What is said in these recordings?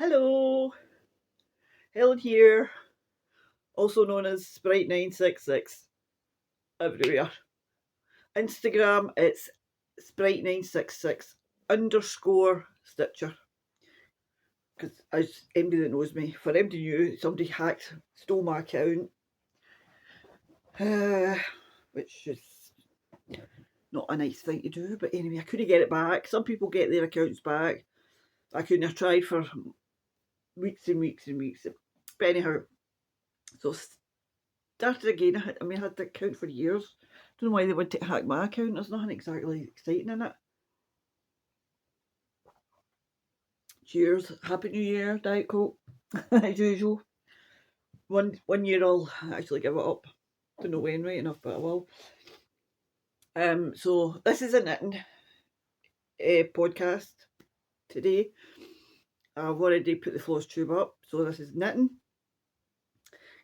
Hello, Helen here, also known as Sprite966 everywhere. Instagram, it's Sprite966 _ Stitcher. Because as anybody that knows me, for anybody new, somebody stole my account, which is not a nice thing to do. But anyway, I couldn't get it back. Some people get their accounts back. I couldn't. I tried for weeks and weeks and weeks. But anyhow, so started again. I had the account for years. Don't know why they want to hack my account. There's nothing exactly exciting in it. Cheers. Happy New Year, Diet Coke. As usual. One year I'll actually give it up. Don't know when right enough, but I will. So this is a knitting podcast today. I've already put the floss tube up. So this is knitting,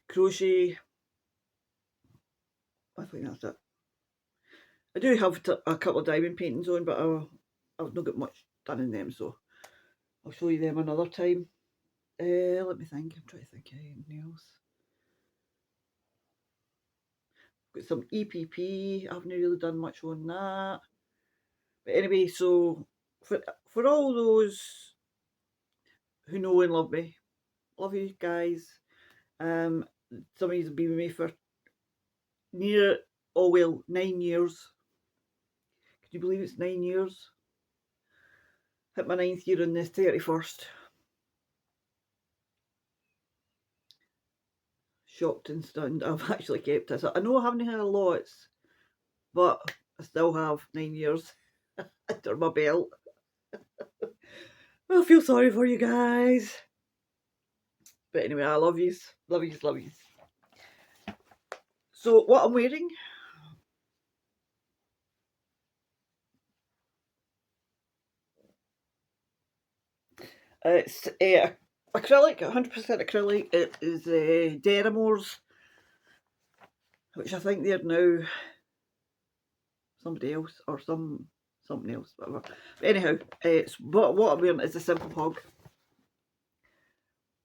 crochet. I think that's it. I do have a couple of diamond paintings on, but I've not got much done in them, so I'll show you them another time. Let me think. I'm trying to think of anything else. Got some EPP. I haven't really done much on that. But anyway, so for all those who know and love me, love you guys. Some of you have been with me for 9 years. Can you believe it's 9 years? Hit my 9th year on the 31st. Shocked and stunned. I've actually kept it. So I know I haven't had lots, but I still have 9 years under my belt. I feel sorry for you guys. But anyway, I love yous. Love yous, love yous. So what I'm wearing, it's acrylic, 100% acrylic. It is Deramores, which I think they're now somebody else or something else, whatever. But anyhow, it's what I'm wearing is a Simple Hug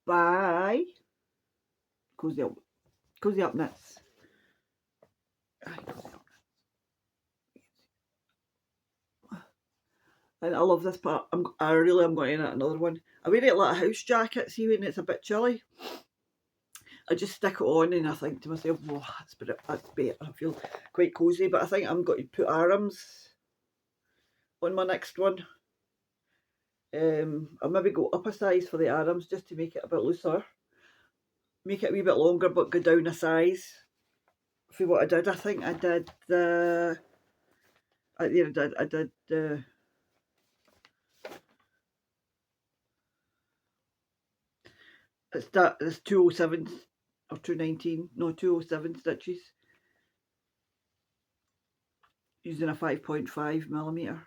by Cozy Up Knits. And I love this part. I really am going to knit another one. I wear it like a house jacket, see when it's a bit chilly. I just stick it on and I think to myself, oh, that's better. I feel quite cosy, but I think I'm going to put arms on my next one. I'll maybe go up a size for the arms just to make it a bit looser. Make it a wee bit longer, but go down a size. For what I did, I think I did the. I did the. It's 207 or 219, no 207 stitches using a 5.5mm.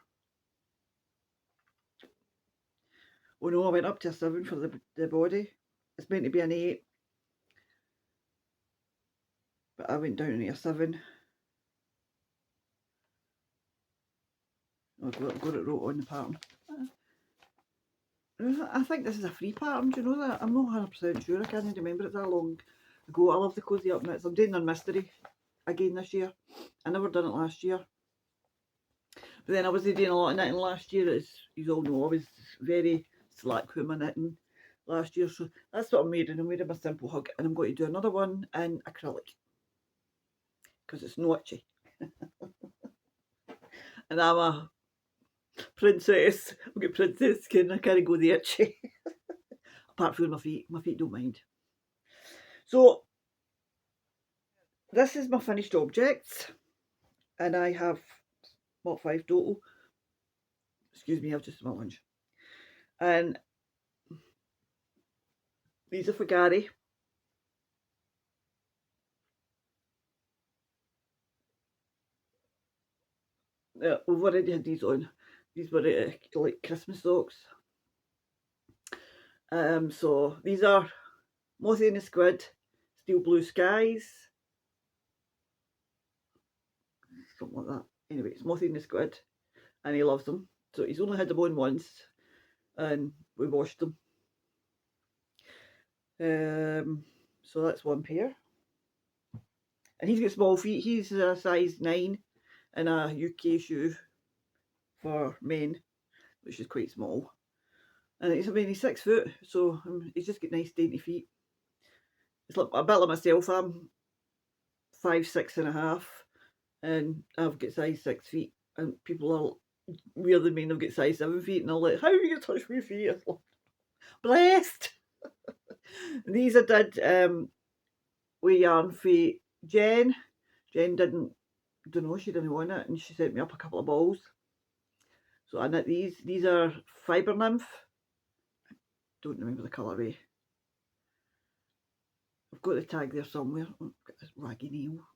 Oh no, I went up to a 7 for the body. It's meant to be an 8, but I went down to a 7. I've got it wrote on the pattern. I think this is a free pattern, do you know that? I'm not 100% sure, I can't remember it that long ago. I love the Cozy Up Knits. I'm doing their mystery again this year. I never done it last year. But then I wasn't doing a lot of knitting last year, as you all know. I was very slack with my knitting last year. So that's what I'm wearing. I'm wearing my Simple Hug, and I'm going to do another one in acrylic because it's no itchy. And I'm a princess. I've got princess skin. I can't go the itchy. Apart from my feet. My feet don't mind. So this is my finished objects, and I have 5 total. Excuse me, I've just had my lunch. And these are for Gary. We've already had these on. These were like Christmas socks. So these are Mossy and the Squid, Steel Blue Skies. Something like that. Anyway, it's Mossy and the Squid, and he loves them. So he's only had them on once, and we washed them. So that's one pair. And he's got small feet. He's a size 9 in a UK shoe for men, which is quite small. And he's 6 foot, so he's just got nice dainty feet. It's like a bit like myself. I'm 5'6.5", and I've got size 6 feet. And people are weird than me, and I've got size 7 feet, and they're like, "How are you gonna touch my feet?" I'm like, blessed. These I did with yarn for Jen. Jen don't know, she didn't want it, and she sent me up a couple of balls. So I knit these. These are Fibre Nymph. I don't remember the colourway. I've got the tag there somewhere. Oh, I've got this raggy nail.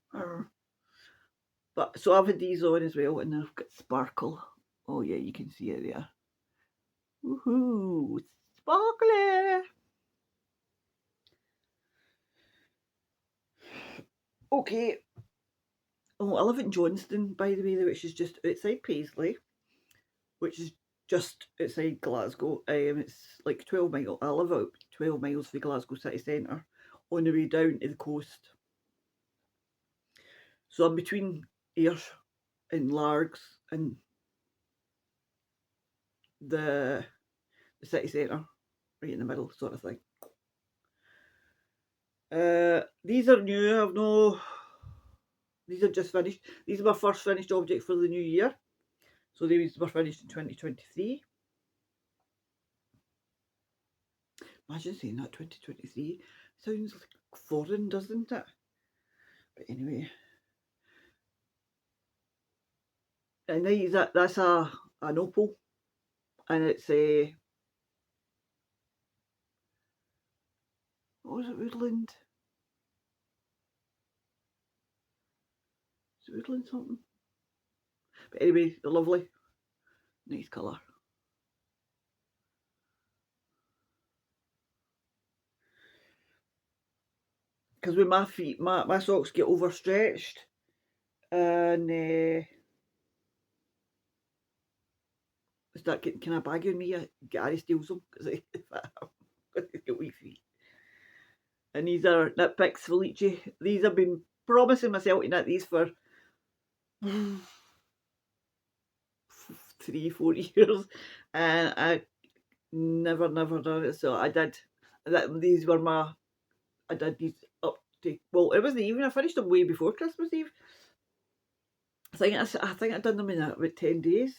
But so I've had these on as well, and I've got sparkle. Oh yeah, you can see it there. Woohoo! Sparkly! Okay. Oh, I live in Johnston, by the way, which is just outside Paisley, which is just outside Glasgow. It's like 12 miles. I live out 12 miles from Glasgow city centre on the way down to the coast. So I'm between Ayr and Largs and the city centre, right in the middle, sort of thing. These are new. These are just finished. These are my first finished object for the new year. So these were finished in 2023. Imagine saying that, 2023. Sounds like foreign, doesn't it? But anyway. And that's an opal. And it's a... what was it, woodland? Is it woodland something? But anyway, they're lovely. Nice colour. Because with my feet, my socks get overstretched. And start getting kind of baggy on me. Gary steals them because I've got wee feet. And these are knit picks Felice. These I've been promising myself to knit these for 3-4 years, and I never done it. So I did. These were my. I did these up to, well, it wasn't even. I finished them way before Christmas Eve. I think I done them in about 10 days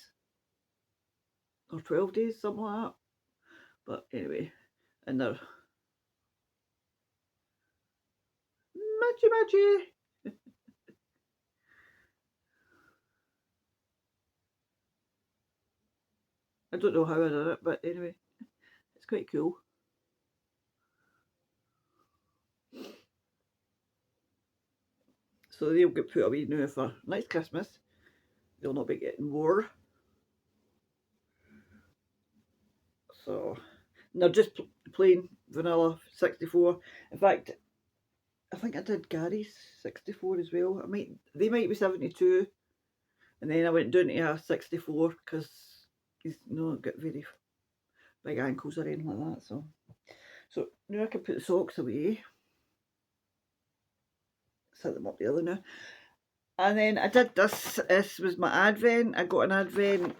or 12 days, something like that. But anyway, and they're matchy. I don't know how I did it, but anyway, it's quite cool. So they'll get put away now for next Christmas. They'll not be getting wore. So, and they're just plain vanilla 64. In fact, I think I did Gary's 64 as well. They might be 72, and then I went down to a 64 because he's not got very big ankles or anything like that. So now I can put the socks away. Set them up the other now. And then I did this. This was my Advent. I got an Advent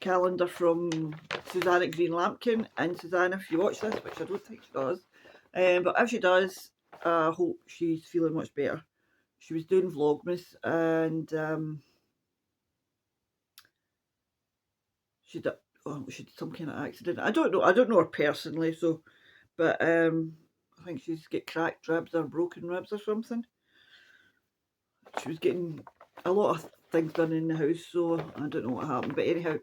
calendar from Susanna Green Lampkin. And Susanna, if you watch this, which I don't think she does, but if she does, I hope she's feeling much better. She was doing Vlogmas, and she did some kind of accident. I don't know her personally, so, but I think she's got cracked ribs or broken ribs or something. She was getting a lot of things done in the house, so I don't know what happened. But anyhow,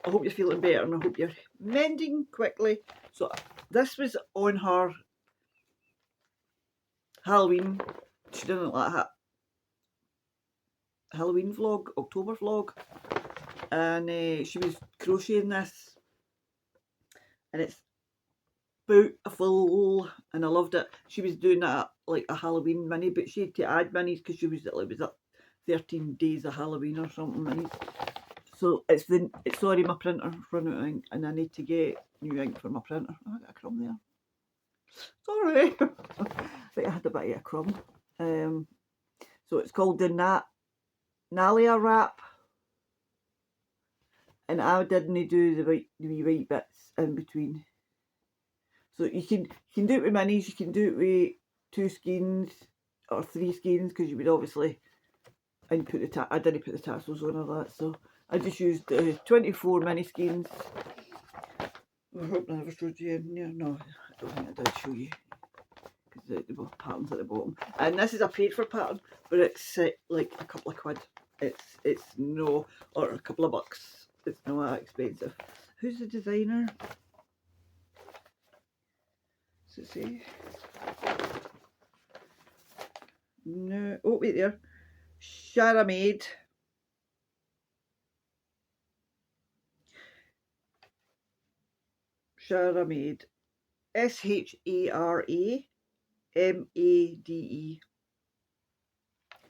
I hope you're feeling better, and I hope you're mending quickly. So this was on her Halloween. She didn't like that Halloween vlog, October vlog, and she was crocheting this, and it's beautiful, and I loved it. She was doing like a Halloween mini, but she had to add minis because she was, it was 13 days of Halloween or something minis. So sorry, my printer's run out of ink, and I need to get new ink for my printer. Oh, I got a crumb there. Sorry. I think I had a bit of a crumb. So it's called the Nalia wrap. And I didn't do the wee white bits in between. So you can do it with minis, you can do it with 2 skeins or 3 skeins, because you would obviously, and put the I didn't put the tassels on or that, so I just used 24 mini skeins. I hope I never showed you in there. No, I don't think I did show you, because the pattern's at the bottom. And this is a paid for pattern, but it's like a couple of quid. It's no, or a couple of bucks. It's not that expensive. Who's the designer? Does it say? No. Oh, wait there. Sharamade. Sharamade. Sharamade.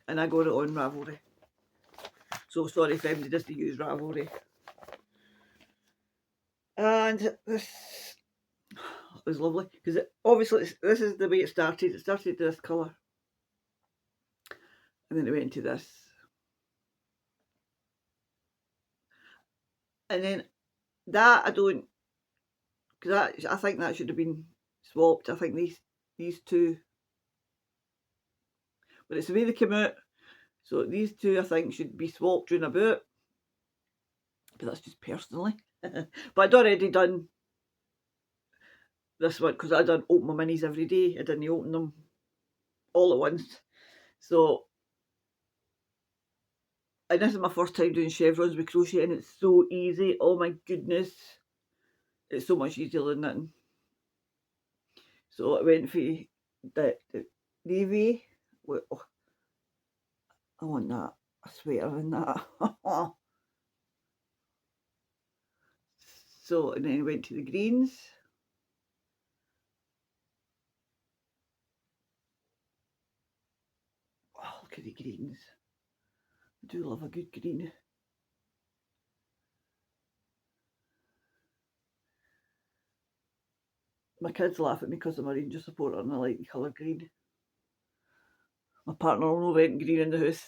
And I got it on Ravelry. So sorry if anybody doesn't use Ravelry. And this was lovely, because obviously this is the way it started. It started this colour, and then it went into this, and then that I don't, because I think that should have been swapped. I think these two, but it's the way they came out. So these two I think should be swapped during about, but that's just personally. But I'd already done this one, because I don't open my minis every day. I didn't open them all at once. So, and this is my first time doing chevrons with crochet, and it's so easy. Oh my goodness, it's so much easier than knitting. So I went for the navy. Oh, I want that. I swear in that. So, and then I went to the greens. Oh, look at the greens. I do love a good green. My kids laugh at me because I'm a Ranger supporter and I like the colour green. My partner only went green in the house.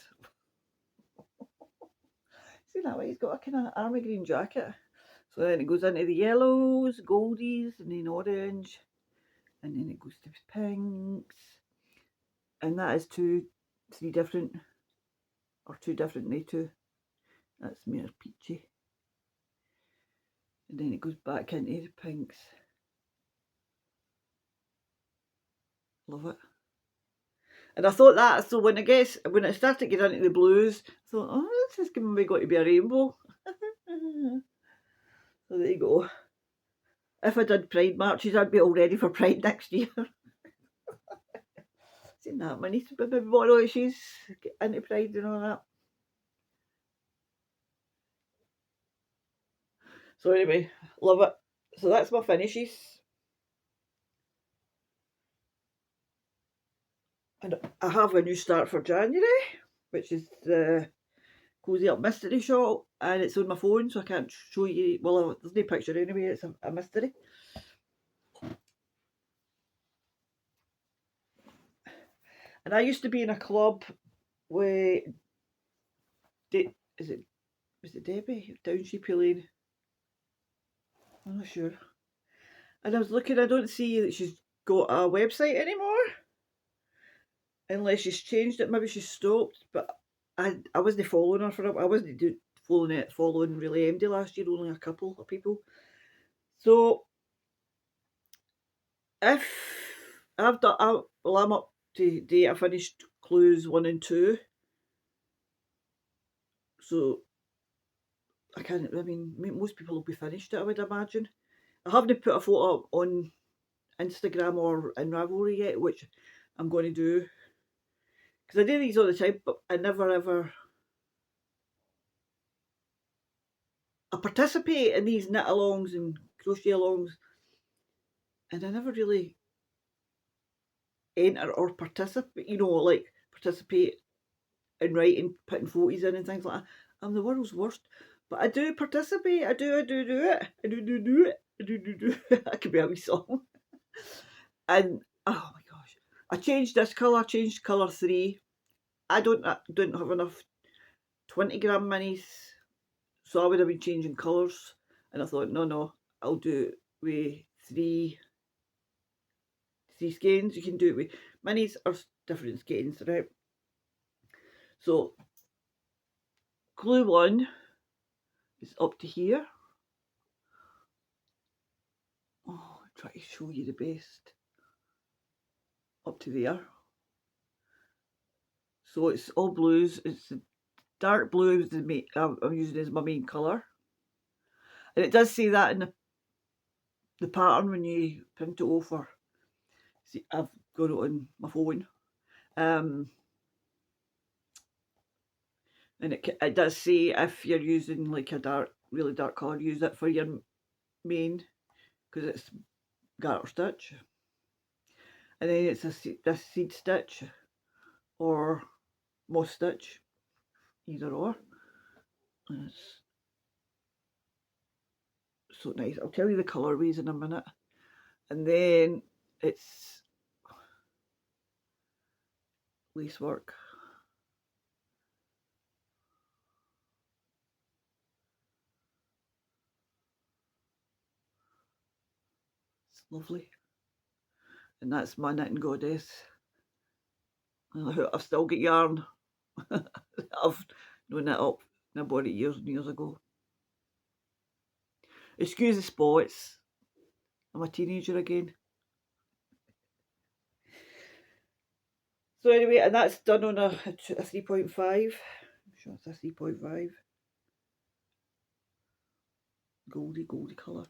See that way, he's got a kind of army green jacket. So then it goes into the yellows, goldies, and then orange, and then it goes to pinks, and that is two different, they two. That's mere peachy, and then it goes back into the pinks. Love it. And I thought that, so when it started getting into the blues, I thought, oh, this is giving me got to be a rainbow. So there you go. If I did Pride marches, I'd be all ready for Pride next year. Seen that, my niece, baby Borrow, she's into Pride and all that. So anyway, love it. So that's my finishes. And I have a new start for January, which is the Cozy Up Mystery Shop, and it's on my phone, so I can't show you. Well, there's no picture anyway, it's a mystery. And I used to be in a club with, was it Debbie? Down Sheepy Lane? I'm not sure. And I was looking, I don't see that she's got a website anymore. Unless she's changed it, maybe she's stopped. But I wasn't following her for it. I wasn't following really MD last year, only a couple of people. So if I'm up to date. I finished clues 1 and 2. So I mean, most people will be finished it, I would imagine. I haven't put a photo up on Instagram or in Ravelry yet, which I'm going to do. Because I do these all the time, but I never ever... I participate in these knit alongs and crochet alongs, and I never really enter or participate, like participate in writing, putting photos in and things like that. I'm the world's worst. But I do participate. I do it. I do it. That could be a wee song. And oh my gosh, I changed this colour, I changed colour 3. I don't have enough 20-gram minis, so I would have been changing colours, and I thought no, I'll do it with three skeins. You can do it with minis or different skeins, right? So glue 1 is up to here. Oh, I'll try to show you the best. Up to there. So it's all blues. It's the dark blue is the main, I'm using as my main colour. And it does say that in the pattern when you print it over. See, I've got it on my phone. And it does say if you're using like a really dark colour, use it for your main, because it's garter stitch. And then it's this seed stitch or moss stitch, either or. And it's so nice. I'll tell you the colourways in a minute. And then it's lace work. It's lovely. And that's my knitting goddess. I've still got yarn. I've known it up and I bought it years and years ago. Excuse the spots. I'm a teenager again. So anyway, and that's done on a 3.5. I'm sure it's a 3.5. Goldy colour.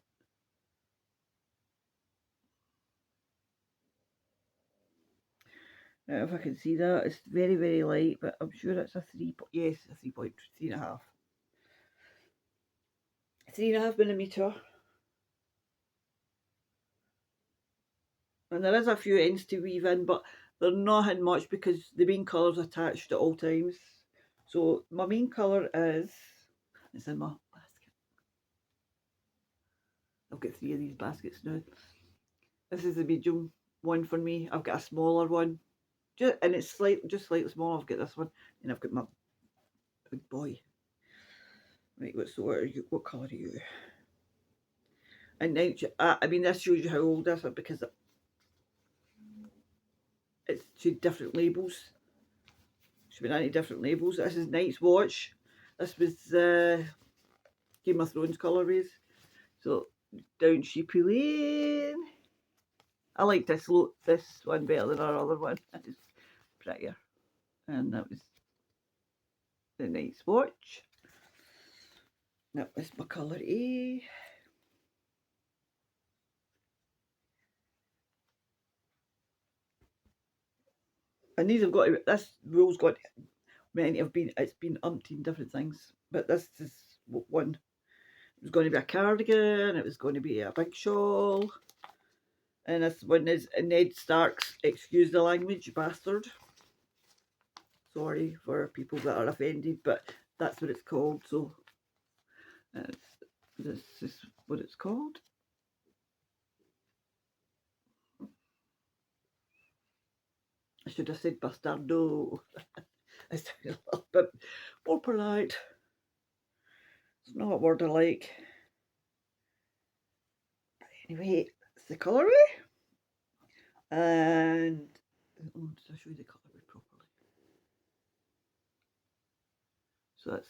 Now if I can see that, it's very, very light, but I'm sure it's a 3, yes, a 3.5. 3.5 millimetre. And there is a few ends to weave in, but they're not in much because the main colour's attached at all times. So my main colour is, it's in my basket. I've got 3 of these baskets now. This is the medium one for me. I've got a smaller one, and it's just slightly smaller. I've got this one, and I've got my big boy. Right, what colour are you? And now, I mean, this shows you how old this is because it's 2 different labels. Should be 90 different labels. This is Night's Watch. This was Game of Thrones colourways. So down Sheepy Lane. I like this one better than our other one. It's prettier. And that was the Night's Watch. That was my colour A. And these have got to, this wool's got many have been, it's been umpteen different things, but this is one. It was going to be a cardigan, it was going to be a big shawl, and this one is Ned Stark's, excuse the language, bastard. Sorry for people that are offended, but that's what it's called. So this is what it's called. I should have said bastardo. I sound a little bit more polite. It's not a word I like. Anyway, it's the colourway. And did I show you the colourway properly? So that's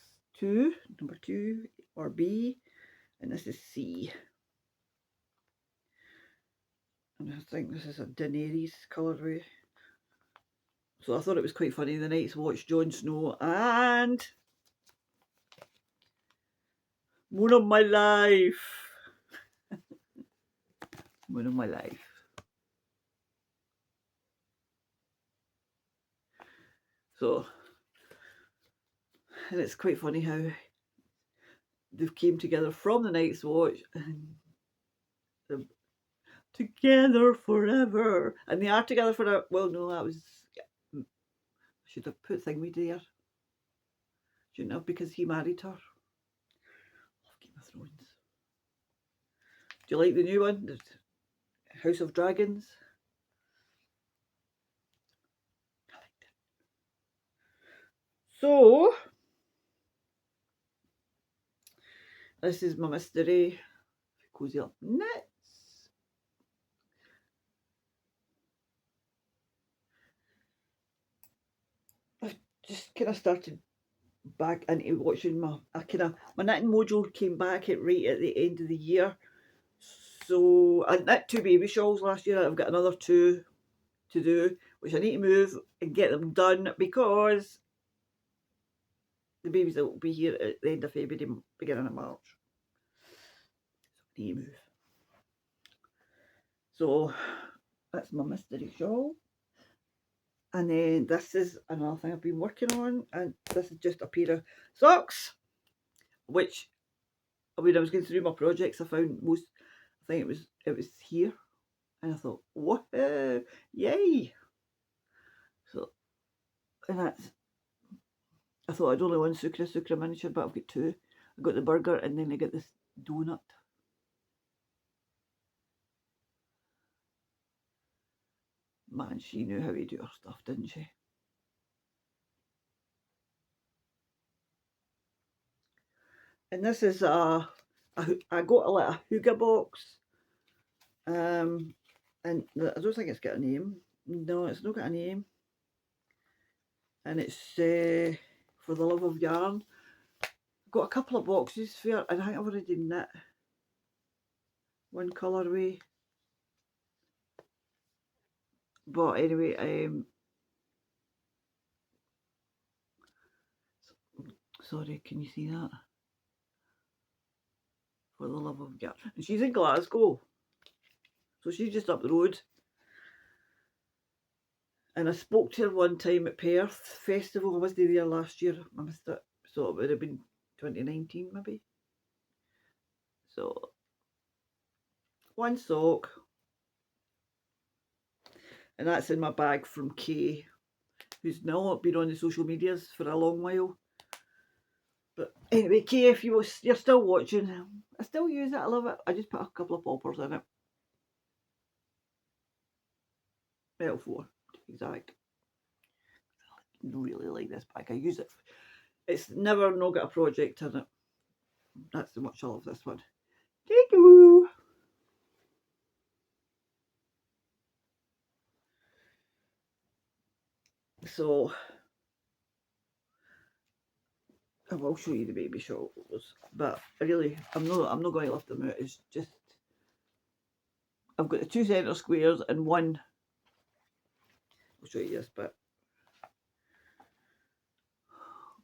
number 2 or B, and this is C. And I think this is a Daenerys colourway. So I thought it was quite funny. The Night's Watch, Jon Snow, and Moon of My Life. Moon of My Life. So, and it's quite funny how they've came together from the Night's Watch and they're together forever. And they are together forever. Well, no, that was, I should have put Thingy there. Shouldn't have, because he married her. Love Game of Thrones. Do you like the new one? The House of Dragons? So this is my mystery cozy up knits. I just kind of started back into watching my knitting mojo came back right at the end of the year. So I knit 2 baby shawls last year. I've got another 2 to do, which I need to move and get them done because the babies will be here at the end of February, beginning of March. So I need to move. So that's my mystery shawl. And then this is another thing I've been working on, and this is just a pair of socks, which when I was going through my projects, I found I think it was here, and I thought, what, yay! So, and I thought I'd only one sucra miniature, but I've got 2. I got the burger, and then I got this donut. Man, she knew how to do her stuff, didn't she? And this is I got a little hygge box. And I don't think it's got a name. No, it's not got a name. And it's For the Love of Yarn. Got a couple of boxes for it, and I think I've already knit one colourway. But anyway, sorry, can you see that? For the Love of Yarn. And she's in Glasgow. So she's just up the road. And I spoke to her one time at Perth Festival. I wasn't there last year. I missed it. So it would have been 2019 maybe. So one sock. And that's in my bag from Kay, who's not been on the social medias for a long while. But anyway, Kay, if you're still watching, I still use it. I love it. I just put a couple of poppers in it. Metal 4, to be exact. I really like this bag. I use it. It's never not got a project in it. That's how much I love this one. Thank you. So I will show you the baby shawls, but I'm not going to lift them out. It's just I've got the 2 centre squares and one. I'll show you this bit.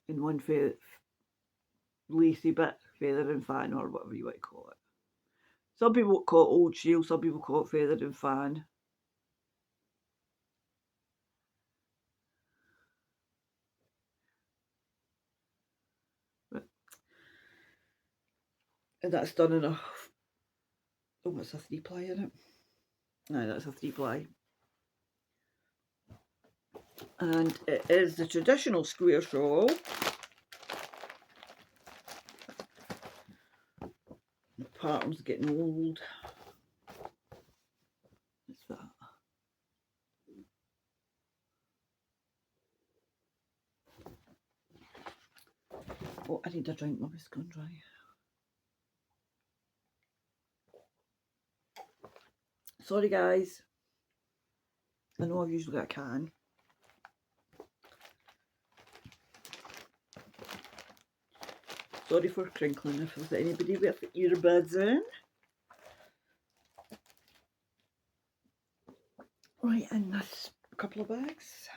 In one lacy bit, feather and fan, or whatever you want to call it. Some people call it old shield, some people call it feather and fan. And that's done in a, oh, it's a 3-ply in it. No, that's a 3-ply. And it is the traditional square shawl. The pattern's getting old. What's that? Oh, I need a drink, my wrist's gone dry. Sorry guys. I know I've usually got a can. Sorry for crinkling if there's anybody with earbuds in. Right, and that's a couple of bags.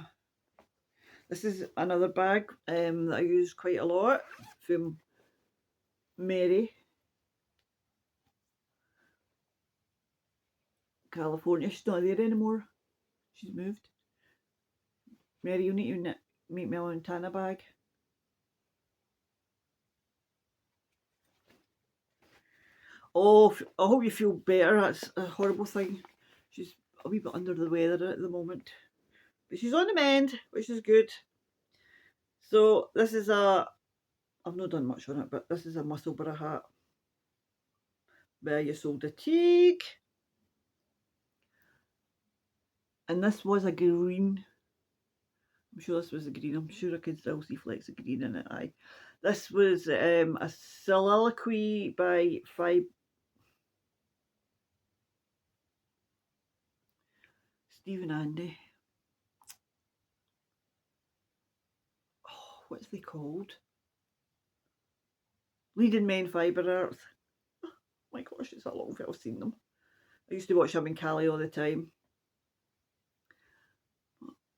This is another bag that I use quite a lot from Mary, California. She's not there anymore. She's moved. Mary, you need to make me a Montana bag. Oh, I hope you feel better. That's a horrible thing. She's a wee bit under the weather at the moment. But she's on the mend, which is good. So this is I've not done much on it, but this is a Musselburgh hat. Where you sold a teak. And this was a green. I'm sure this was the green. I'm sure I can still see flecks of green in it. Aye. This was a soliloquy by Stephen Andy. Oh, what's they called? Leading Men Fibre Arts. Oh my gosh, it's that long since I've seen them. I used to watch him and Callie all the time.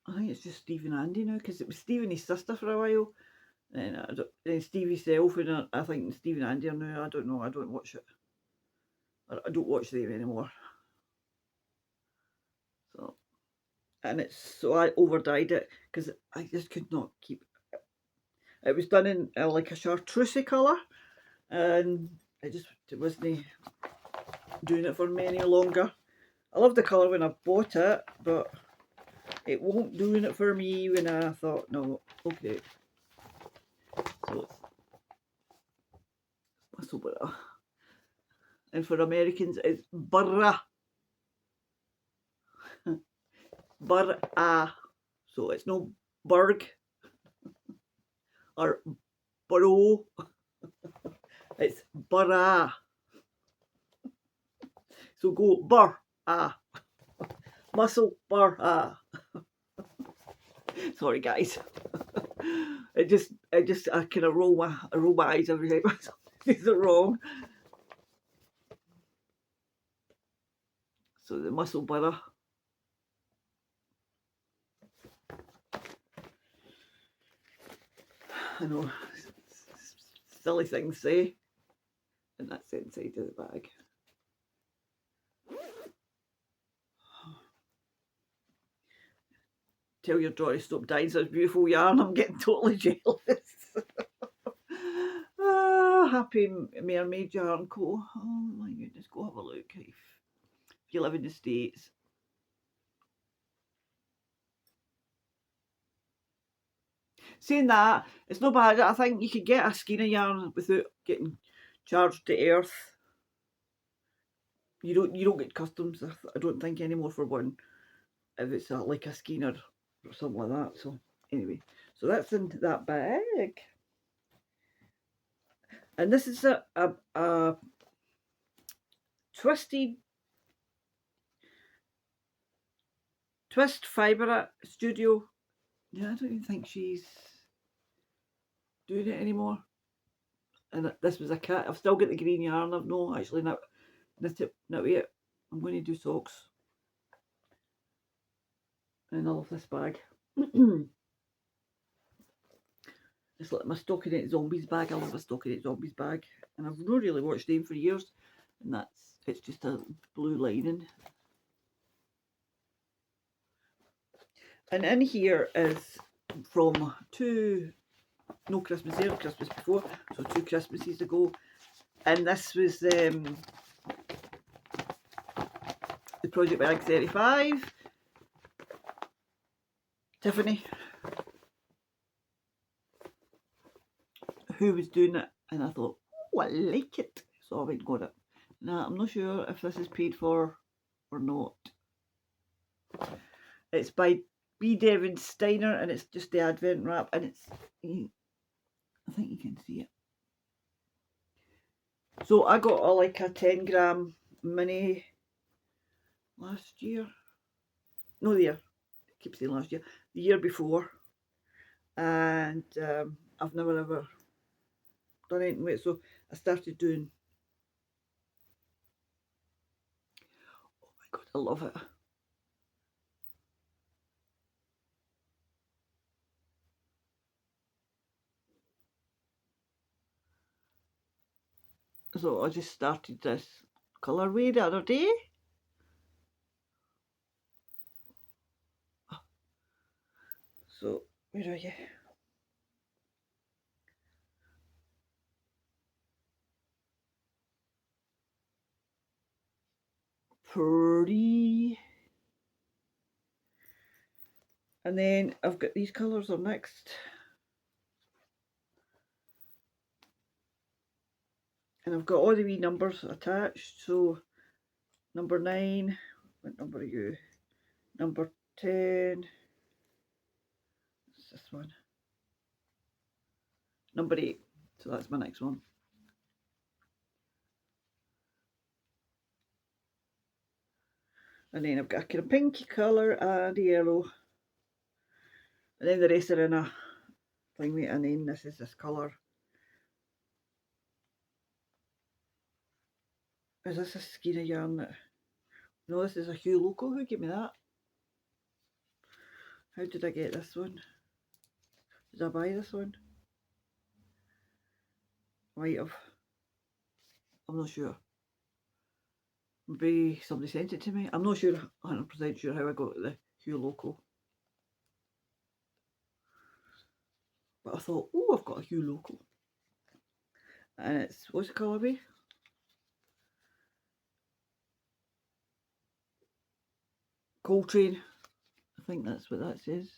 I think it's just Stephen Andy now, because it was Steve and his sister for a while. And Steve himself, and I think Stephen Andy are now. I don't know, I don't watch it. I don't watch them anymore. So, and I overdyed it because I just could not keep. It was done in like a chartreuse colour, and it wasn't doing it for me any longer. I loved the colour when I bought it, but it won't doing it for me when I thought, no, okay. So it's muscle. And for Americans, it's burra. Burra. So it's no burg or burrow. It's burra. So go burra. Muscle burra. Sorry guys. I kind of roll my eyes every time something's wrong. So the muscle burra. I know, silly things to say, and that's the inside of the bag. Tell your daughter to stop dying such beautiful yarn. I'm getting totally jealous. Happy Mermaid Yarn Co. Oh my goodness, go have a look if you live in the States. Saying that, it's not bad. I think you could get a skein of yarn without getting charged to earth. You don't get customs, I don't think, anymore for one, if it's like a skein or something like that. So anyway, so that's in that bag. And this is a Twist Fibre Studio. Yeah, I don't even think she's doing it anymore. And this was a cat. I've still got the green yarn. I've no actually knit it yet. I'm going to do socks. And I love this bag. It's like my Stockinette Zombies bag. I love a Stockinette Zombies bag. And I've not really watched them for years. And it's just a blue lining. And in here is from no Christmas there, Christmas before, so 2 Christmases ago. And this was the Project Bag 35. Tiffany, who was doing it, and I thought, oh, I like it. So I went and got it. Now, I'm not sure if this is paid for or not. It's by B. Devon Steiner, and it's just the Advent wrap, and it's, I think you can see it. So I got like a 10-gram mini last year. No, the year. I keep saying last year. The year before. And I've never ever done anything with it. So I started doing. Oh my God, I love it. So I just started this colourway the other day. So where are you? Pretty. And then I've got these colours are mixed. And I've got all the wee numbers attached. So number 9, what number are you? Number 10. this one? Number 8. So that's my next one. And then I've got a kind of pinky colour and a yellow. And then the rest are in a thingy, and then this is this colour. Is this a skein of yarn that... No, this is a Hue Loco. Who gave me that? How did I get this one? Did I buy this one? Might have. I'm not sure. Maybe somebody sent it to me. I'm not sure, 100% sure how I got the Hue Loco. But I thought, oh, I've got a Hue Loco. And it's, what's the colour be? Coltrane. I think that's what that says.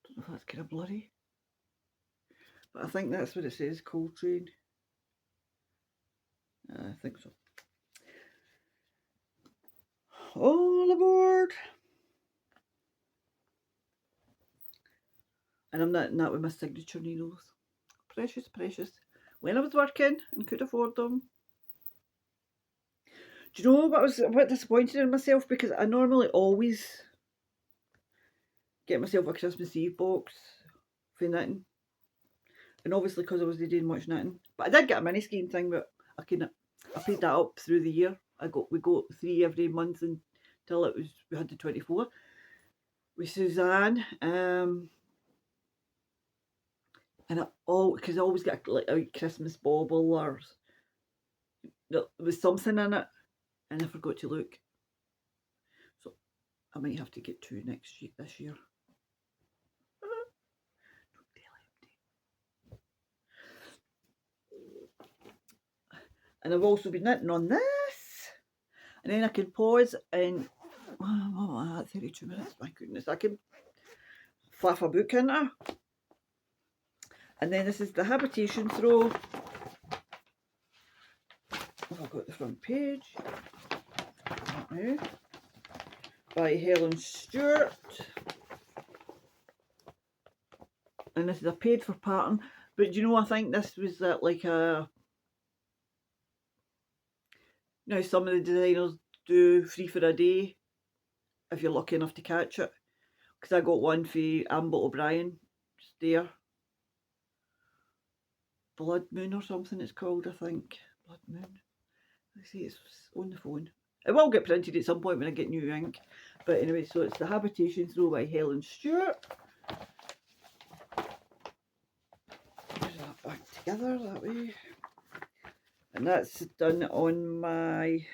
Don't know if that's kind of blurry. But I think that's what it says, Coltrane. I think so. All aboard! And I'm knitting that with my signature needles. Precious, precious. When I was working and could afford them. Do you know what I was a bit disappointed in myself? Because I normally always get myself a Christmas Eve box for knitting. And obviously because I wasn't doing much knitting. But I did get a mini skein thing, but I paid that up through the year. We got 3 every month until it was, we had the 24 with Suzanne. And because I always get like a Christmas bauble or there was something in it, and I forgot to look. So I might have to get 2 this year. And I've also been knitting on this, and then I can pause and 32 minutes. My goodness, I can fluff a book in there. And then this is the Habitation Throw. I've got the front page. Now, by Helen Stewart. And this is a paid for pattern. But do you know, I think this was like a... Now some of the designers do free for a day if you're lucky enough to catch it. Because I got one for Amber O'Brien, just there. Blood Moon or something it's called, I think. Blood Moon. Let's see, it's on the phone. It will get printed at some point when I get new ink. But anyway, so it's the Habitation Throw by Helen Stewart. Put that back together that way. And that's done on my...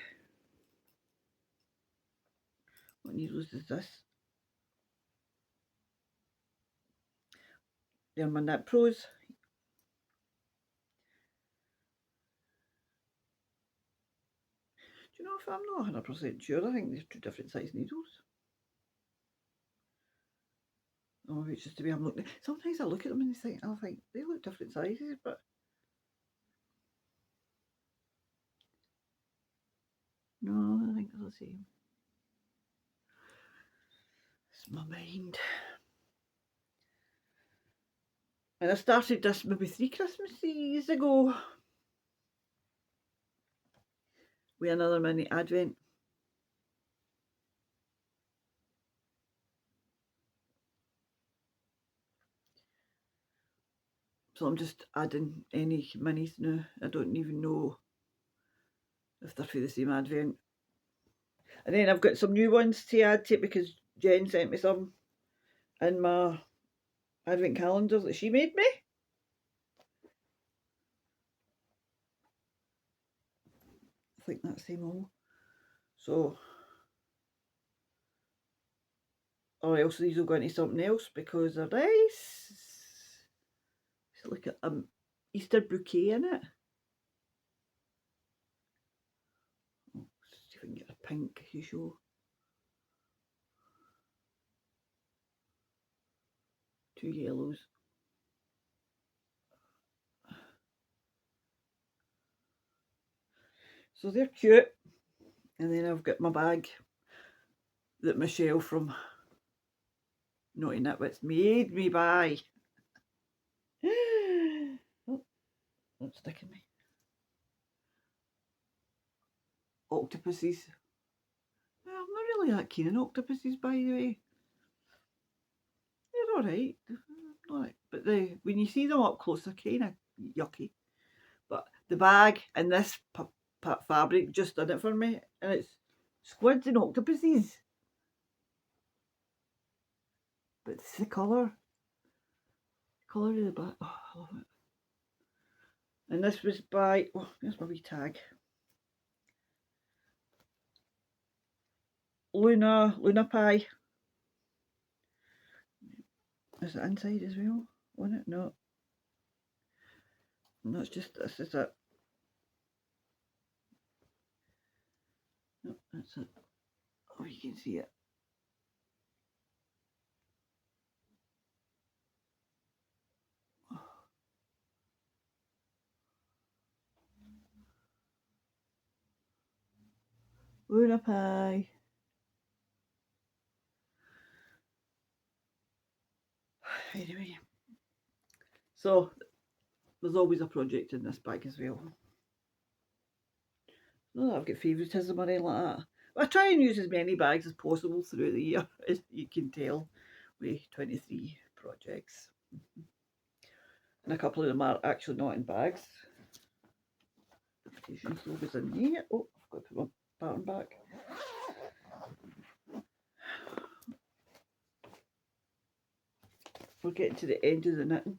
What needles is this? They're my Knit Pros. Do you know, if I'm not 100% sure, I think they're 2 different size needles. Oh, it's just the way I'm looking. Sometimes I look at them and I think they look different sizes, but no, I think they're the same. It's my mind. And I started this maybe 3 Christmases ago with another mini advent. So I'm just adding any minis now. I don't even know if they're for the same advent. And then I've got some new ones to add to it because Jen sent me some in my advent calendar that she made me. I think that's them all. So, or else these will go into something else because they're nice. It's like an Easter bouquet in it. Oh, see if I can get a pink you show. Two yellows. So they're cute. And then I've got my bag that Michelle from Naughty Nitwits made me buy. Oh, not sticking me. Octopuses. Well, I'm not really that keen on octopuses, by the way. They're alright. But when you see them up close, they're kind of yucky. But the bag and this fabric just did it for me. And it's squids and octopuses. But it's the colour. The colour of the bag. Oh, I love it. And this was by, oh, there's my wee tag. Luna Pie. Is it inside as well? On it? No. No, it's just, this is it. No, that's it. Oh, you can see it. Luna Pie. Anyway, so there's always a project in this bag as well. Not that I've got favouritism or anything like that. But I try and use as many bags as possible throughout the year, as you can tell, with 23 projects. And a couple of them are actually not in bags. The invitation sleeve is in here. Oh, I've got to put my pattern back. We're getting to the end of the knitting.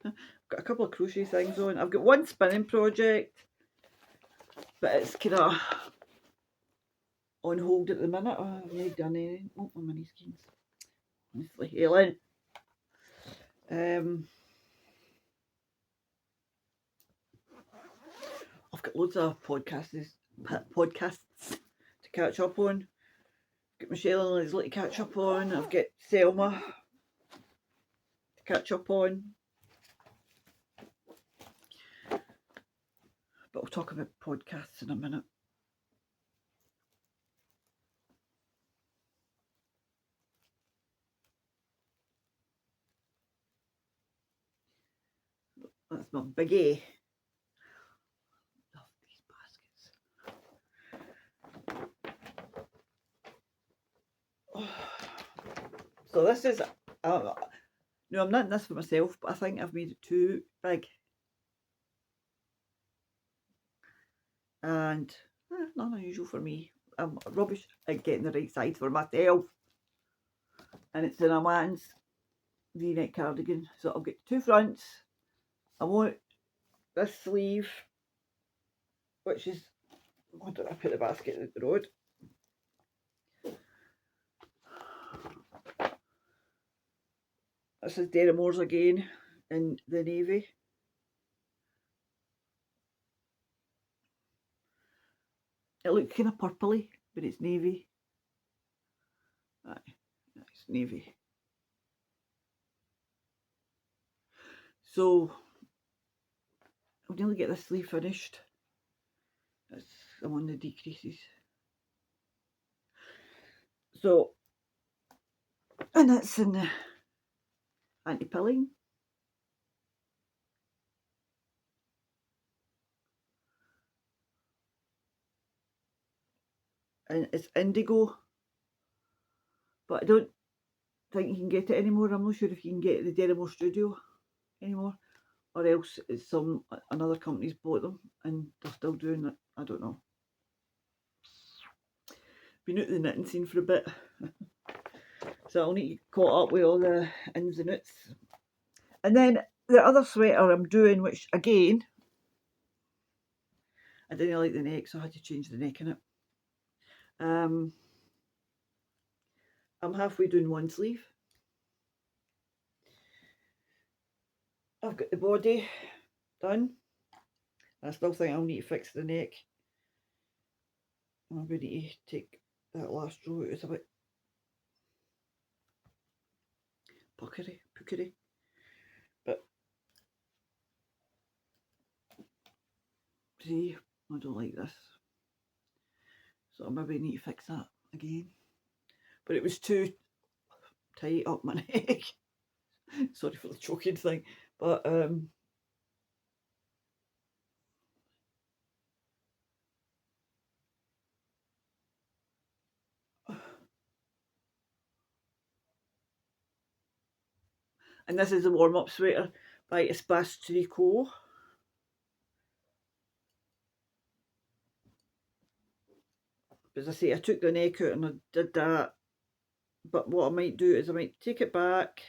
I've got a couple of crochet things on. I've got one spinning project, but it's kind of on hold at the minute. Oh, I've not done anything. Oh, my mini skeins. Honestly, Helen. I've got loads of podcasts to catch up on. I've got Michelle and Leslie to catch up on. I've got Selma to catch up on. But I'll talk about podcasts in a minute. That's my biggie. Love these baskets. So this is, no, I'm knitting this for myself, but I think I've made it too big. And not unusual for me. I'm rubbish at getting the right size for myself. And it's in a man's V-neck cardigan. So I'll get two fronts. I want this sleeve, which is, why don't I put the basket at the road? This is Derrimores again in the navy. It looks kind of purpley, but it's navy. Aye, it's navy. So I'll nearly get this sleeve finished. I'm on the decreases. So, and that's in the anti-pilling. And it's indigo, but I don't think you can get it anymore. I'm not sure if you can get the Derrimore Studio anymore, or else it's another company's bought them and they're still doing it. I don't know. Been out the knitting scene for a bit, so I'll need to get caught up with all the ins and outs. And then the other sweater I'm doing, which again, I didn't like the neck, so I had to change the neck in it. I'm halfway doing one sleeve. I've got the body done. I still think I'll need to fix the neck maybe need to take that last row out. It's a bit pookery. But see, I don't like this. So I maybe need to fix that again. But it was too tight up my neck. Sorry for the choking thing. But and this is the warm-up sweater by Espace Tricot. As I say, I took the neck out and I did that. But what I might do is I might take it back.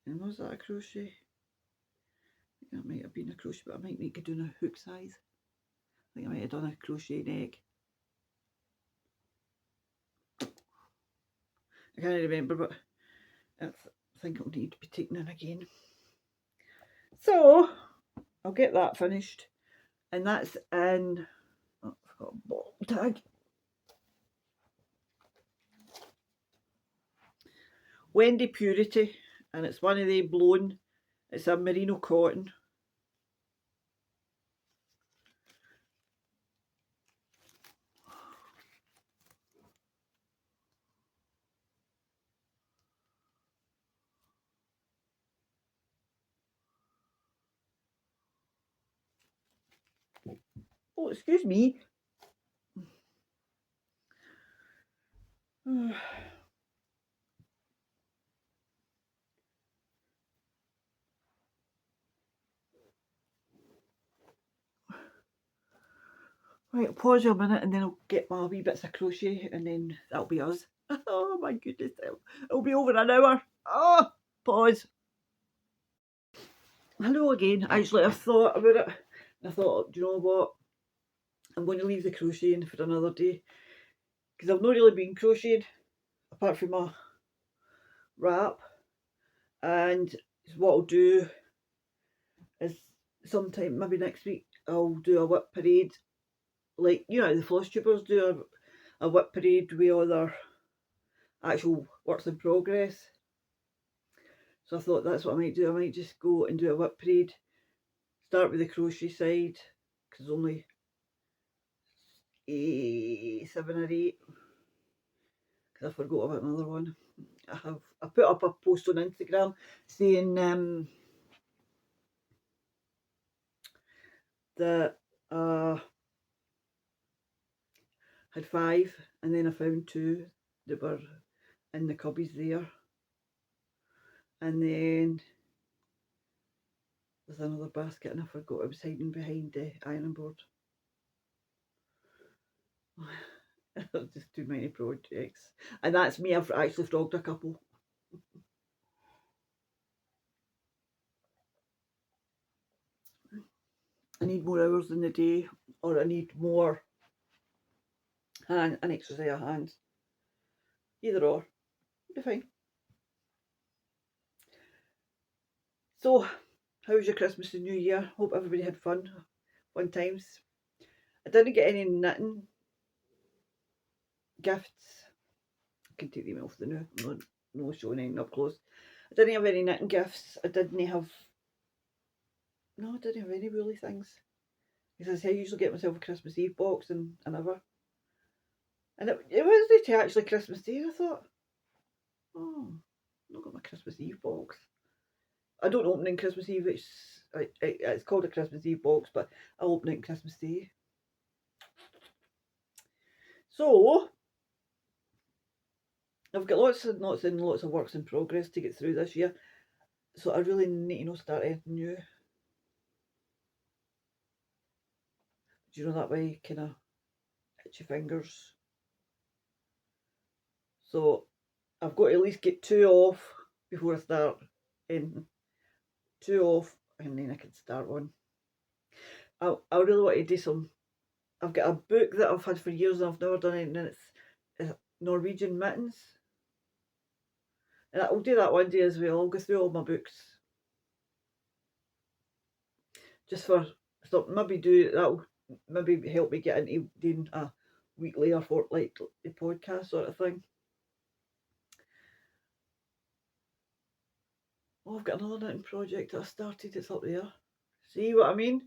And was that a crochet? I think that might have been a crochet, but I might need to do a hook size. I think I might have done a crochet neck. I can't remember, but I think it'll need to be taken in again. So I'll get that finished, and that's in. Oh, I forgot a bottle tag. Wendy Purity, and it's one of the blown. It's a merino cotton. Oh, excuse me. Right, I'll pause you a minute and then I'll get my wee bits of crochet and then that'll be us. Oh my goodness, it'll be over an hour. Oh, pause. Hello again. Actually, I've thought about it. And I thought, do you know what? I'm going to leave the crocheting for another day. Because I've not really been crocheting apart from my wrap. And what I'll do is sometime, maybe next week, I'll do a whip parade. Like, you know, the floss tubers do a whip parade with other actual works in progress. So I thought that's what I might do. I might just go and do a whip parade. Start with the crochet side, because only 7 or 8. Because I forgot about another one. I put up a post on Instagram saying that had 5 and then I found 2 that were in the cubbies there. And then there's another basket and I forgot I was hiding behind the ironing board. Just too many projects. And that's me, I've actually frogged a couple. I need more hours in the day, or I need more an exercise of hands. Either or, it'll be fine. So, how was your Christmas and New Year? Hope everybody had fun times. I didn't get any knitting gifts. I can take them off the new. I'm not showing anything up close. I didn't have any knitting gifts. I didn't have any woolly things. Because I usually get myself a Christmas Eve box and never. And it was actually Christmas Day. I thought, oh, I've not got my Christmas Eve box. I don't open it on Christmas Eve. It's called a Christmas Eve box, but I'll open it on Christmas Day. So I've got lots of works in progress to get through this year. So I really need to start anything new. Do you know that way, kind of itchy fingers? So I've got to at least get 2 off before I start in 2 off, and then I can start one. I really want to do some. I've got a book that I've had for years and I've never done anything, and it's Norwegian mittens. And I'll do that one day as well. I'll go through all my books. Just for something, maybe do that. maybe help me get into doing a weekly or fortnightly podcast sort of thing. Oh, I've got another knitting project that I started. It's up there. See what I mean?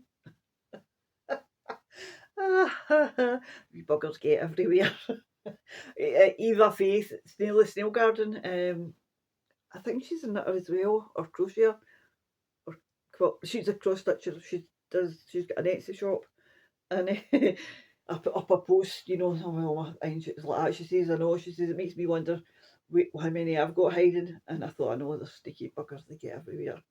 We buggers get everywhere. Eva Faith, Snail Garden. I think she's a knitter as well, or crocheter, or she's a cross stitcher. She's got an Etsy shop, and I put up a post, and she's like that. She says, I know. She says it makes me wonder how many I've got hiding, and I thought, I know, the sticky buggers, they get everywhere.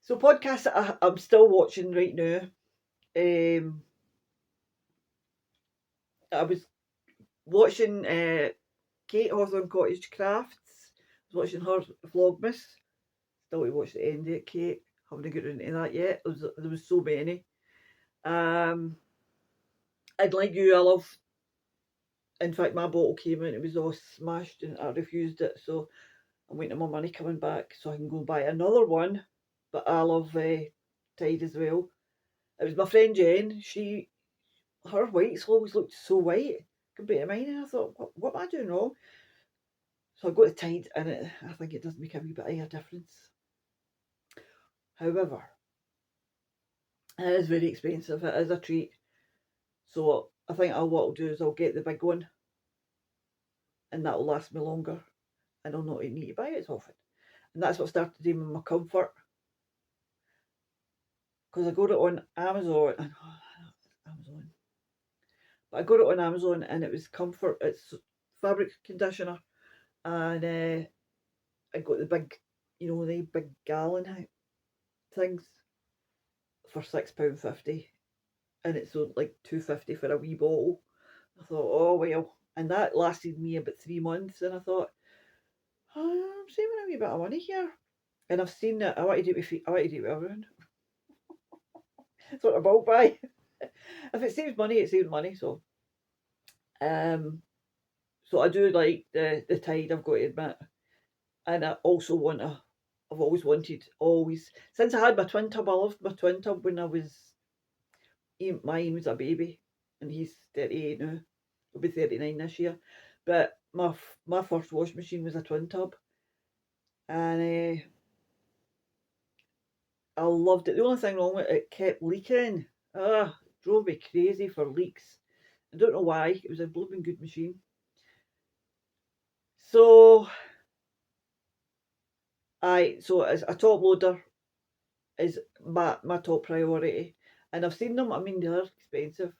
So podcasts that I'm still watching right now. I was watching Kate Hawthorne Cottage Crafts. I was watching her Vlogmas. Still to watch the end of it, Kate. Haven't got into that yet. There was so many. I'd like you, I love. In fact, my bottle came in, it was all smashed and I refused it. So I'm waiting on my money coming back so I can go and buy another one. But I love Tide as well. It was my friend Jen. Her whites always looked so white compared to mine, and I thought, what am I doing wrong? So I got the Tide, and I think it does make a wee bit of a difference. However, it is very expensive. It is a treat. So I think what I'll do is I'll get the big one, and that'll last me longer, and I'll not need to buy it as often. And that's what started doing with my comfort, because I got it on Amazon. Amazon. But I got it on Amazon, and it was comfort. It's fabric conditioner, and I got the big, the big gallon things for £6.50, and it's like £2.50 for a wee bottle. I thought, oh well, and that lasted me about 3 months, and I thought, oh, I'm saving a wee bit of money here. And I've seen that I want to do it with feet. I want to do it with everyone. That's what I'm about by. If it saves money, it saves money. So I do like the Tide, I've got to admit. And I also I've always wanted, since I had my twin tub. I loved my twin tub when mine was a baby, and he's 38 now. He'll be 39 this year. But my first washing machine was a twin tub, and I loved it. The only thing wrong with it kept leaking. Drove me crazy for leaks. I don't know why. It was a blooming good machine. So as a top loader is my top priority, and I've seen them. I mean, they're expensive,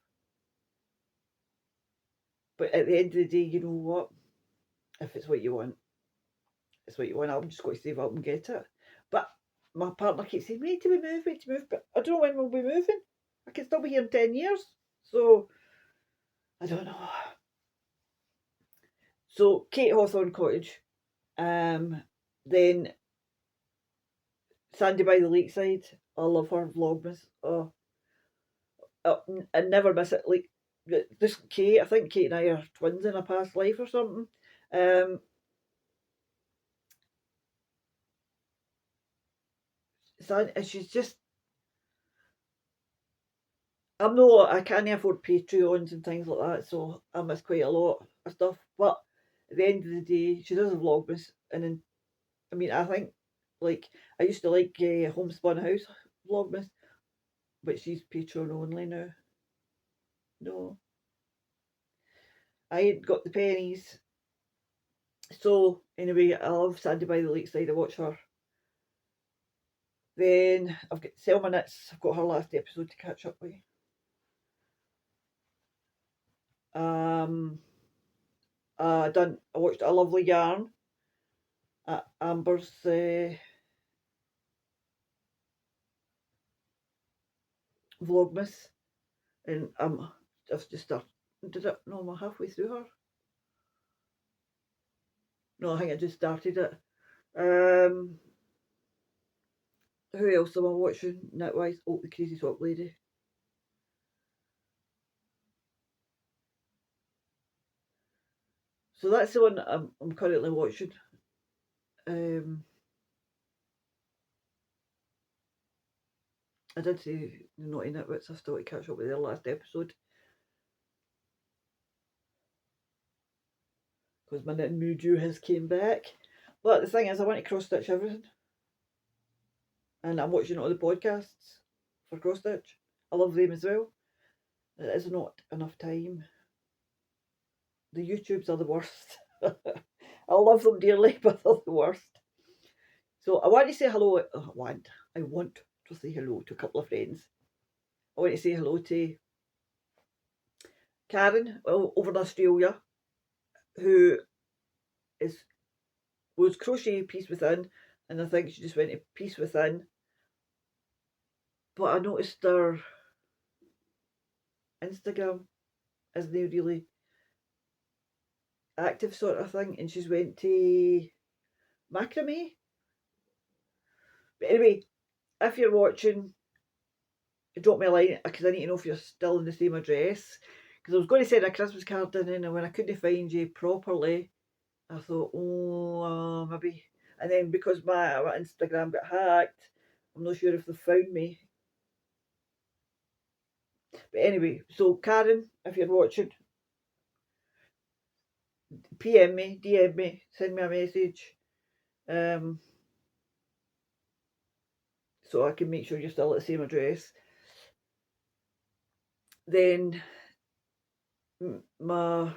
but at the end of the day, you know what? If it's what you want, it's what you want. I'm just going to save up and get it. But my partner keeps saying, wait till we move, but I don't know when we'll be moving. I can still be here in 10 years. So, I don't know. So, Kate Hawthorne Cottage. Then Sandy by the Lakeside. I love her Vlogmas. Oh, I never miss it. Like, this Kate, I think Kate and I are twins in a past life or something. She's just, I can't afford Patreons and things like that, so I miss quite a lot of stuff. But at the end of the day, she does a Vlogmas, and then, I mean, I think, like, I used to like Homespun House Vlogmas, but she's Patreon only now. No, I ain't got the pennies. So anyway, I love Sandy by the Lakeside. I watch her. Then I've got Selma Knits. I've got her last episode to catch up with. I watched A Lovely Yarn at Amber's Vlogmas, and I've just started. No, I'm halfway through her. No, I think I just started it. Who else am I watching knit-wise? Oh, the Crazy Sock Lady. So that's the one that I'm currently watching. I did say the naughty nitwits. I still to catch up with their last episode. Because my knitting mojo has came back. But the thing is, I want to cross stitch everything. And I'm watching all the podcasts for cross stitch. I love them as well. There is not enough time. The YouTubes are the worst. I love them dearly, but they're the worst. So I want to say hello. I want to say hello to a couple of friends. I want to say hello to Karen over in Australia, who was crochet Piece Within, and I think she just went to Piece Within. But I noticed her Instagram isn't really active sort of thing, and she's went to macrame. But anyway, if you're watching, drop me a line because I need to know if you're still in the same address. Because I was going to send a Christmas card in, and when I couldn't find you properly, I thought, oh, maybe. And then because my Instagram got hacked, I'm not sure if they found me. But anyway, so Karen, if you're watching, PM me, DM me, send me a message. So I can make sure you're still at the same address. Then my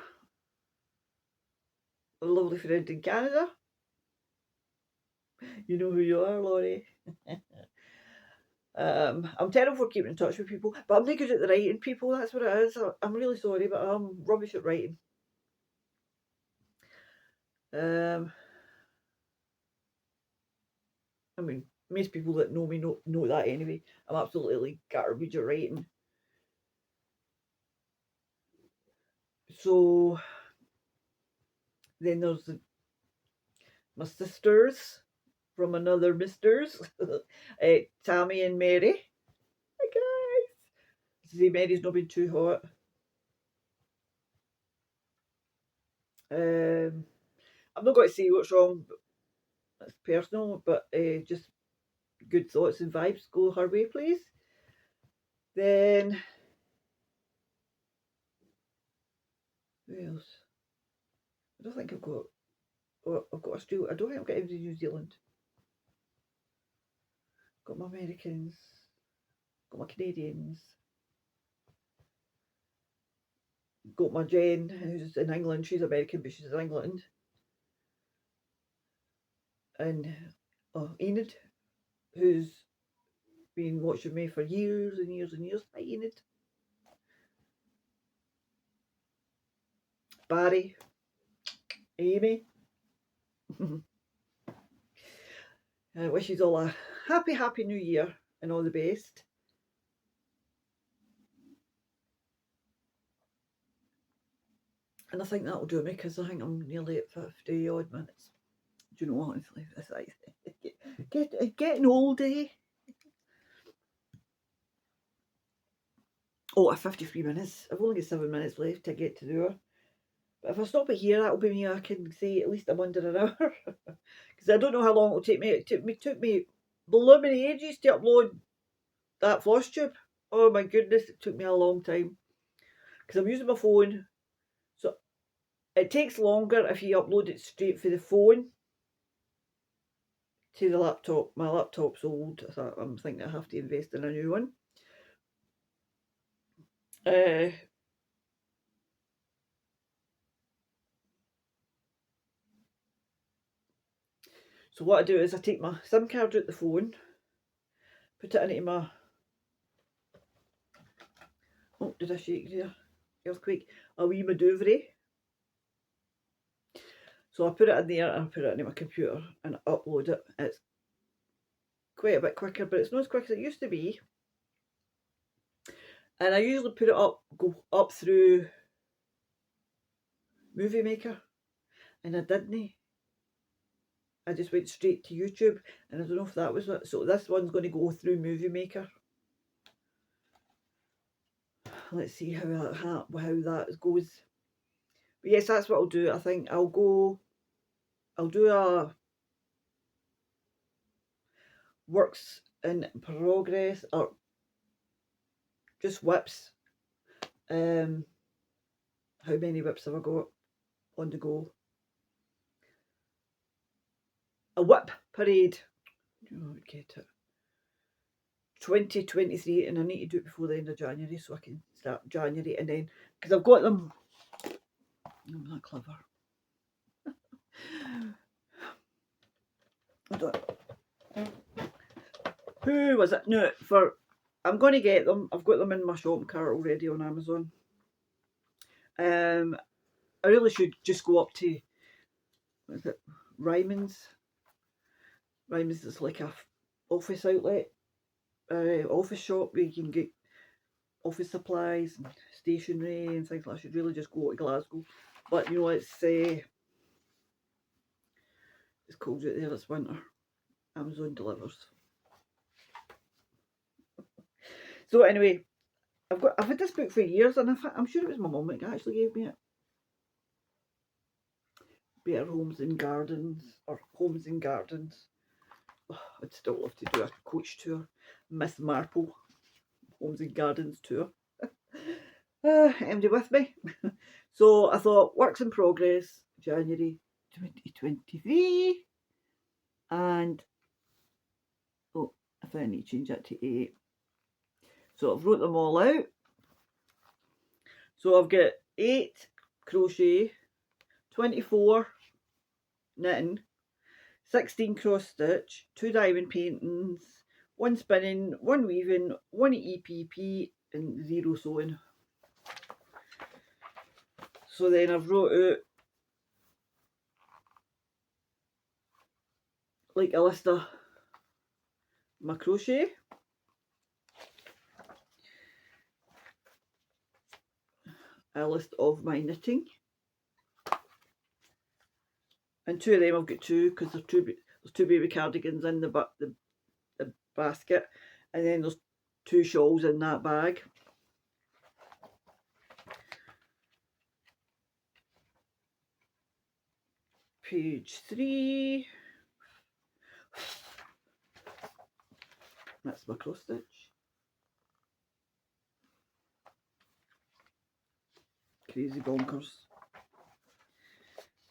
lovely friend in Canada, you know who you are, Laurie. I'm terrible for keeping in touch with people, but I'm not good at the writing, people. That's what it is. I'm really sorry, but I'm rubbish at writing. I mean, most people that know me know that anyway. I'm absolutely garbage at writing. So then there's my sisters from another misters, Tammy and Mary. Hi guys. See, Mary's not been too hot. I'm not going to say what's wrong. That's personal, but just good thoughts and vibes go her way, please. Then who else? I don't think I've got. Oh, I've got Australia. I don't think I've got anybody in New Zealand. Got my Americans. Got my Canadians. Got my Jen, who's in England. She's American, but she's in England. And Enid, who's been watching me for years and years and years. Hi, Enid. Barry. Amy. I wish you all a happy new year and all the best. And I think that'll do me because I think I'm nearly at 50 odd minutes. Do you know, honestly, it's like getting old, eh? Oh, at 53 minutes. I've only got 7 minutes left to get to the hour. But if I stop it here, that'll be me. I can say at least I'm under an hour. Because I don't know how long it'll take me. It took me blooming ages to upload that floss tube. Oh my goodness, it took me a long time. Because I'm using my phone. So it takes longer if you upload it straight for the phone to the laptop. My laptop's old, so I'm thinking I have to invest in a new one. So what I do is I take my SIM card out the phone, put it into my... Oh, did I shake there? Earthquake. A wee Madouvre. So I put it in there and I put it into my computer and upload it. It's quite a bit quicker, but it's not as quick as it used to be. And I usually put it go up through Movie Maker, and I didn't. I just went straight to YouTube, and I don't know if that was it. So this one's going to go through Movie Maker. Let's see how that goes. But yes, that's what I'll do. I think I'll do a works in progress or just whips. How many whips have I got on the go? A whip parade. Oh, get it. 2023, and I need to do it before the end of January so I can start January, and then because I've got them. I'm not clever. Who was it? No, I'm going to get them. I've got them in my shopping cart already on Amazon. I really should just go up to, what is it, Ryman's. Ryman's is like a office outlet, office shop where you can get office supplies and stationery and things like that. I should really just go to Glasgow, but you know it's cold out there. It's winter. Amazon delivers. So anyway, I've had this book for years, and I'm sure it was my mum that actually gave me it. Better Homes and Gardens, or Homes and Gardens. Oh, I'd still love to do a coach tour. Miss Marple Homes and Gardens tour. Anybody with me? So I thought, works in progress, January 2023. And, oh, I think I need to change that to 8. So I've wrote them all out. So I've got 8 crochet, 24 knitting, 16 cross stitch, 2 diamond paintings, 1 spinning, 1 weaving, 1 EPP, and 0 sewing. So then I've wrote out like a list of my crochet, a list of my knitting, and 2 of them I've got 2 because there's 2 baby cardigans in the basket, and then there's 2 shawls in that bag. Page 3. That's my cross stitch. Crazy bonkers.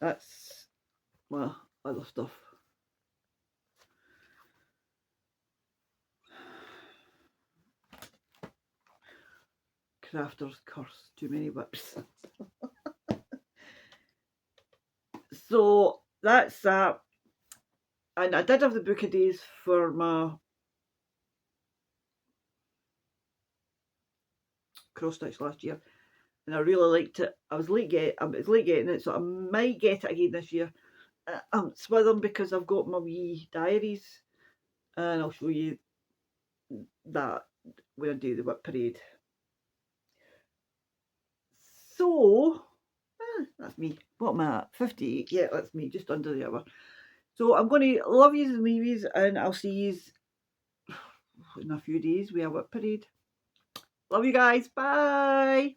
That's my other stuff. Crafter's curse, too many whips. So that's that. And I did have the book of days for my cross stitch last year, and I really liked it. I was late getting it, so I might get it again this year. I'm swithing because I've got my wee diaries, and I'll show you that when I do the whip parade. So that's me. What am I at? 58. Yeah, that's me, just under the hour. So I'm going to love yous and leave yous, and I'll see yous in a few days with a whip parade. Love you guys. Bye.